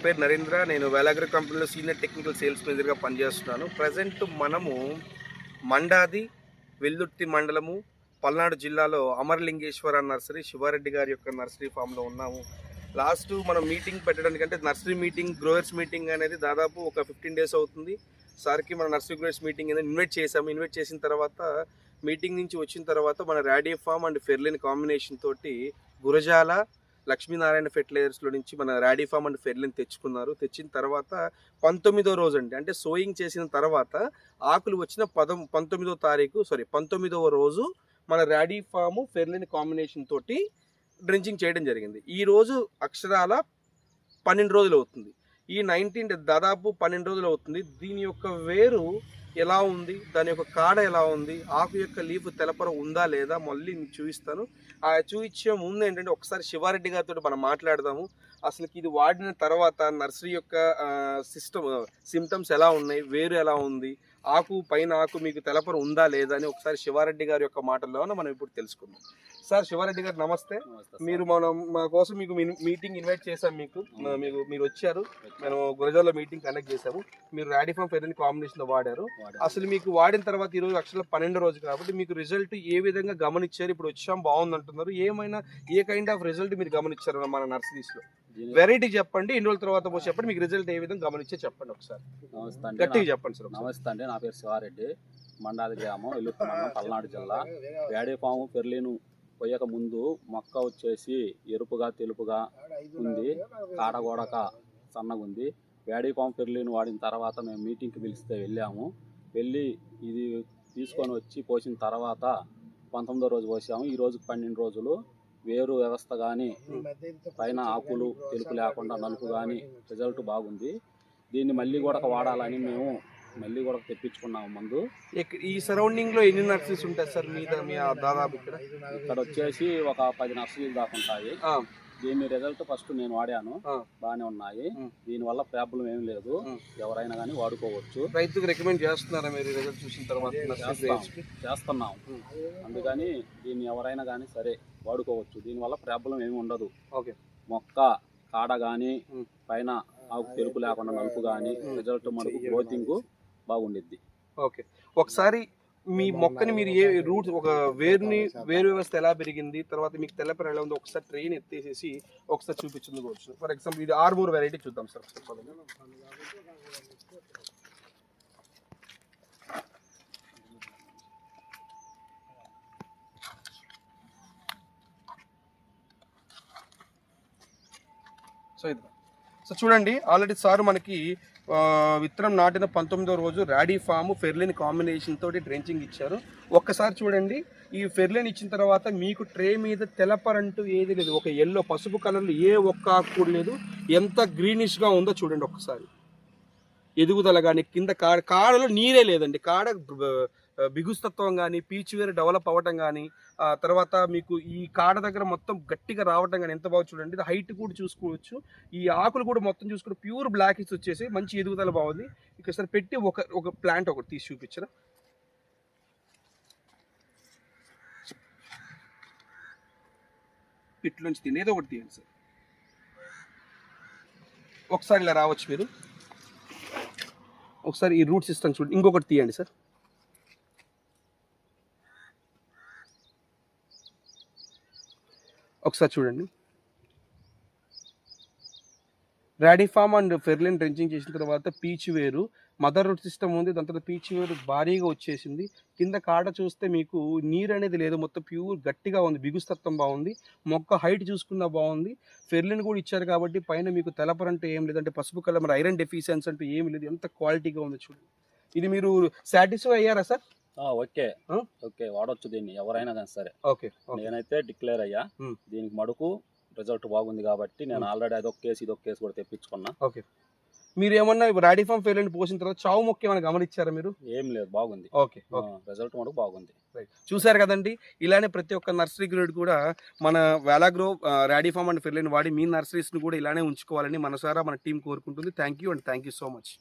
పేరు నరేంద్ర. నేను వేలాగ్రో కంపెనీలో సీనియర్ టెక్నికల్ సేల్స్ మేనేజర్గా పనిచేస్తున్నాను. ప్రజెంట్ మనము మండాది వెల్దుర్తి మండలము పల్నాడు జిల్లాలో అమరలింగేశ్వర నర్సరీ శివారెడ్డి గారి యొక్క నర్సరీ ఫామ్లో ఉన్నాము. లాస్ట్ మనం మీటింగ్ పెట్టడానికంటే నర్సరీ మీటింగ్ గ్రోవర్స్ మీటింగ్ అనేది దాదాపు ఒక 15 days అవుతుంది. సార్కి మన నర్సరీ గ్రోవర్స్ మీటింగ్ అనేది ఇన్వైట్ చేసాము. ఇన్వైట్ చేసిన తర్వాత మీటింగ్ నుంచి వచ్చిన తర్వాత మన ర్యాడీ ఫామ్ అండ్ ఫెర్లిన్ కాంబినేషన్ తోటి గురజాల లక్ష్మీనారాయణ ఫెర్టిలైజర్స్లో నుంచి మన ర్యాడీ ఫామ్ అండ్ ఫెర్లిన్ తెచ్చుకున్నారు. తెచ్చిన తర్వాత 19వ రోజు అంటే సోయింగ్ చేసిన తర్వాత ఆకులు వచ్చిన 19వ రోజు మన ర్యాడీ ఫాము ఫెర్లిన్ కాంబినేషన్ తోటి డ్రెంచింగ్ చేయడం జరిగింది. ఈరోజు అక్షరాల 12 రోజులు అవుతుంది. ఈ 19 దాదాపు 12 రోజులు అవుతుంది. దీని యొక్క వేరు ఎలా ఉంది, దాని యొక్క కాడ ఎలా ఉంది, ఆకు యొక్క లీఫ్ తెలపర ఉందా లేదా మళ్ళీ మీకు చూపిస్తాను. ఆ చూపించే ముందు ఏంటంటే ఒకసారి శివారెడ్డి గారితో మనం మాట్లాడదాము. అసలు ఇది వాడిన తర్వాత నర్సరీ యొక్క సిమ్టమ్స్ ఎలా ఉన్నాయి, వేరు ఎలా ఉంది, ఆకు పైన ఆకు మీకు తెలపర ఉందా లేదా అని ఒకసారి శివారెడ్డి గారి యొక్క మాటల్లోనే మనం ఇప్పుడు తెలుసుకుందాం. సార్ శివారెడ్డి గారు నమస్తే. మీరు మా కోసం మీకు మీటింగ్ ఇన్వైట్ చేసాం. మీరు వచ్చారు. మేము గురజాల్లో మీటింగ్ కండక్ట్ చేసాము. మీరు ర్యాడీ ఫామ్ ఫెర్లిన్ కాంబినేషన్ వాడారు. అసలు మీకు వాడిన తర్వాత ఈరోజు అక్షరాలు 12వ రోజు కాబట్టి మీకు రిజల్ట్ ఏ విధంగా గమనించారు? ఇప్పుడు వచ్చాం బాగుంది అంటున్నారు. ఏమైనా ఏ కైండ్ ఆఫ్ రిజల్ట్ మీరు గమనించారు మన నర్సరీస్ లో? వెరైటీ చెప్పండి, ఎన్ని రోజుల తర్వాత చెప్పండి, మీకు రిజల్ట్ ఏ విధంగా గమనించే చెప్పండి ఒకసారి. గట్టిగా చెప్పండి సార్. నమస్తే అండి, నా పేరు శివారెడ్డి. మండాది గ్రామం, వెల్లుర్తి మండలం, పల్నాడు జిల్లా. ర్యాడీ ఫామ్ ఫెర్లిన్ పోయక ముందు మొక్క వచ్చేసి ఎరుపుగా తెలుపుగా ఉంది, కాడగోడక సన్నగా ఉంది. ర్యాడీ ఫామ్ ఫెర్లిన్ వాడిన తర్వాత మేము మీటింగ్కి పిలిస్తే వెళ్ళాము. వెళ్ళి ఇది తీసుకొని వచ్చి పోసిన తర్వాత 19వ రోజు పోసాము. ఈ రోజుకి 12 రోజులు. వేరు వ్యవస్థ కానీ పైన ఆకులు తెలుపు లేకుండా నలుపు కానీ రిజల్ట్ బాగుంది. దీన్ని మళ్ళీ కూడా వాడాలని మేము మళ్ళీ కూడా తెప్పించుకున్నాము మందు. ఈ సరౌండింగ్ లో ఎన్ని నర్సరీస్ ఉంటాయి సార్ మీ దాదాపు? ఇక్కడ వచ్చేసి ఒక 10 నర్సరీలు దాకా ఉంటాయి. దీని రిజల్ట్ ఫస్ట్ నేను వాడాను, బాగానే ఉన్నాయి. దీని వల్ల ప్రాబ్లం ఏం లేదు, ఎవరైనా కానీ వాడుకోవచ్చు. రైతుకు రికమెండ్ చేస్తున్నారా మీరు రిజల్ట్ చూసిన తర్వాత? చేస్తున్నాం. అందుకని దీన్ని ఎవరైనా కానీ సరే వాడుకోవచ్చు. దీనివల్ల ప్రాబ్లం ఏమి ఉండదు. ఓకే. మొక్క కాడ కానీ పైన ఆకు తెలుపు లేకుండా నలుపు కానీ రిజల్ట్ మనకు గ్రోతింగ్ బాగుండిద్ది. ఓకే. ఒకసారి మీ మొక్కని మీరు ఏ రూట్ ఒక వేరు వ్యవస్థ ఎలా పెరిగింది, తర్వాత మీకు తెల్లపర ఎలా ఉంది ఒకసారి ట్రైన్ ఎత్తేసేసి ఒకసారి చూపించింది కోవచ్చు. ఫర్ ఎగ్జాంపుల్ ఇది ఆర్మూర్ వెరైటీ చూద్దాం సార్. సో చూడండి, ఆల్రెడీ సార్ మనకి విత్తనం నాటిన 19వ రోజు ర్యాడీ ఫామ్ ఫెర్లిన్ కాంబినేషన్ తోటి డ్రెంచింగ్ ఇచ్చారు. ఒక్కసారి చూడండి, ఈ ఫెర్లిన్ ఇచ్చిన తర్వాత మీకు ట్రే మీద తెలపరంటూ ఏది లేదు. ఒక ఎల్లో పసుపు కలర్లో ఏ ఒక్క ఆకు కూడా లేదు. ఎంత గ్రీనిష్గా ఉందో చూడండి ఒక్కసారి. ఎదుగుదల కానీ కింద కాడలో నీరే లేదండి. కాడ బిగుస్తత్వం కానీ పీచు వేరు డెవలప్ అవ్వటం కానీ తర్వాత మీకు ఈ కాడ దగ్గర మొత్తం గట్టిగా రావటం కానీ ఎంత బాగా చూడండి. ఇది హైట్ కూడా చూసుకోవచ్చు. ఈ ఆకులు కూడా మొత్తం చూసుకుంటే ప్యూర్ బ్లాకిష్ వచ్చేసి మంచి ఎదుగుదల బాగుంది. ఇక్కడ సార్ పెట్టి ఒక ప్లాంట్ ఒకటి తీసి చూపించరా? పిట్లోంచి తిండి ఏదో ఒకటి తీయండి సార్. ఒకసారి ఇలా రావచ్చు మీరు. ఒకసారి ఈ రూట్ సిస్టమ్ చూడండి. ఇంకొకటి తీయండి సార్. ఒకసారి చూడండి. ర్యాడీ ఫామ్ అండ్ ఫెర్లిన్ డ్రెంచింగ్ చేసిన తర్వాత పీచు వేరు మదర్ రూట్ సిస్టమ్ ఉంది. దాని తర్వాత పీచు వేరు భారీగా వచ్చేసింది. కింద కాడ చూస్తే మీకు నీరు అనేది లేదు, మొత్తం ప్యూర్ గట్టిగా ఉంది, బిగుస్తత్వం బాగుంది. మొక్క హైట్ చూసుకున్నా బాగుంది. ఫెర్లిన్ కూడా ఇచ్చారు కాబట్టి పైన మీకు తెలపరంటే ఏం లేదంటే పసుపు కలర్ మరి ఐరన్ డెఫిషియన్సీ అంటూ ఏమి లేదు. ఎంత క్వాలిటీగా ఉంది చూడండి. ఇది మీరు సాటిస్ఫై అయ్యారా సార్? ఓకే ఓకే, వాడొచ్చు దీన్ని ఎవరైనా కానీ సరే. ఓకే, నేనైతే డిక్లేర్ అయ్యా. దీనికి మడుకు రిజల్ట్ బాగుంది కాబట్టి నేను ఆల్రెడీ అదొక కేసు ఇదొక కేసు కూడా తెప్పించుకున్నా. ఓకే. మీరు ఏమన్నా ర్యాడీ ఫామ్ ఫెర్లిన్ పోసిన తర్వాత చావు మొక్క ఏమైనా గమనించారా మీరు? ఏం లేదు, బాగుంది. ఓకే, రిజల్ట్ మటుకు బాగుంది. చూసారు కదండి. ఇలానే ప్రతి ఒక్క నర్సరీ గ్రేడ్ కూడా మన వేలాగ్రో ర్యాడీ ఫామ్ అండ్ ఫెర్లిన్ వాడి మీ నర్సరీస్ని కూడా ఇలానే ఉంచుకోవాలని మనసారా మన టీం కోరుకుంటుంది. Thank you and thank you so much.